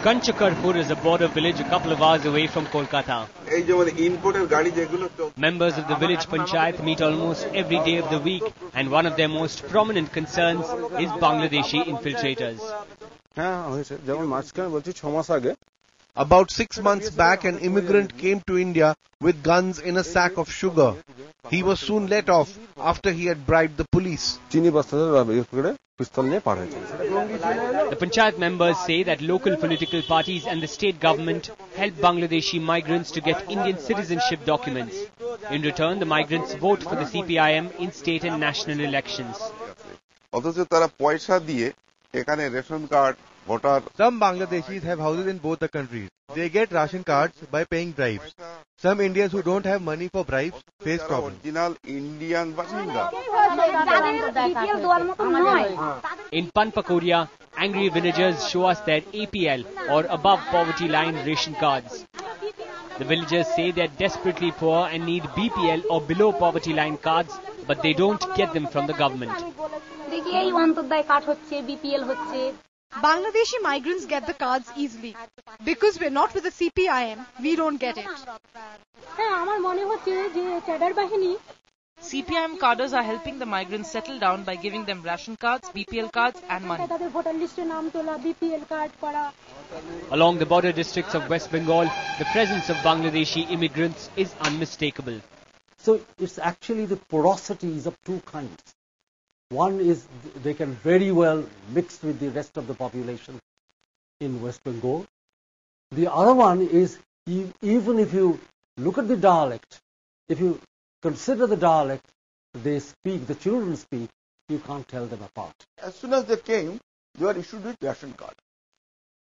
Kanchakarpur is a border village a couple of hours away from Kolkata. Members of the village panchayat meet almost every day of the week, and one of their most prominent concerns is Bangladeshi infiltrators. About 6 months back, an immigrant came to India with guns in a sack of sugar. He was soon let off after he had bribed the police. The panchayat members say that local political parties and the state government help Bangladeshi migrants to get Indian citizenship documents. In return, the migrants vote for the CPIM in state and national elections. Some Bangladeshis have houses in both the countries. They get ration cards by paying bribes. Some Indians who don't have money for bribes face problems. In Panpakoria, angry villagers show us their APL or above poverty line ration cards. The villagers say they are desperately poor and need BPL or below poverty line cards, but they don't get them from the government. Bangladeshi migrants get the cards easily. Because we're not with the CPIM, we don't get it. CPIM cadres are helping the migrants settle down by giving them ration cards, BPL cards and money. Along the border districts of West Bengal, the presence of Bangladeshi immigrants is unmistakable. So it's actually the porosity is of two kinds. One is they can very well mix with the rest of the population in West Bengal. The other one is even if you look at the dialect, if you consider the dialect they speak, the children speak, you can't tell them apart. As soon as they came, they were issued with ration card.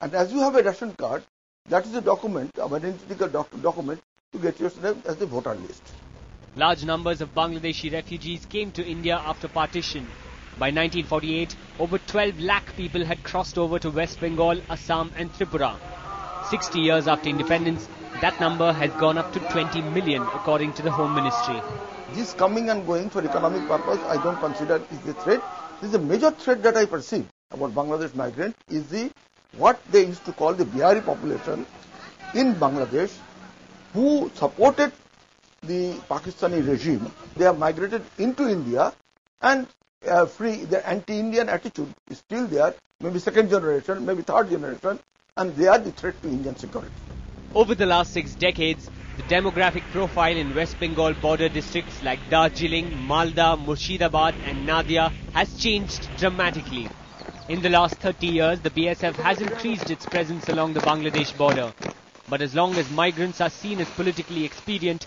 And as you have a ration card, that is a document, an identical document to get yourself as the voter list. Large numbers of Bangladeshi refugees came to India after partition. By 1948, over 12 lakh people had crossed over to West Bengal, Assam and Tripura. 60 years after independence, that number has gone up to 20 million according to the Home Ministry. This coming and going for economic purpose, I don't consider is a threat. This is a major threat that I perceive about Bangladesh migrant is what they used to call the Bihari population in Bangladesh who supported the Pakistani regime. They have migrated into India and the anti-Indian attitude is still there, maybe second generation, maybe third generation, and they are the threat to Indian security. Over the last 6 decades, the demographic profile in West Bengal border districts like Darjeeling, Malda, Murshidabad and Nadia has changed dramatically. In the last 30 years, the BSF has increased its presence along the Bangladesh border. But as long as migrants are seen as politically expedient,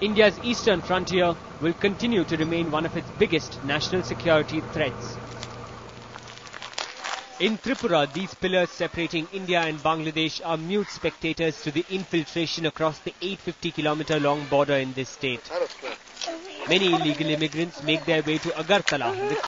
India's eastern frontier will continue to remain one of its biggest national security threats. In Tripura, these pillars separating India and Bangladesh are mute spectators to the infiltration across the 850-kilometer-long border in this state. Many illegal immigrants make their way to Agartala, the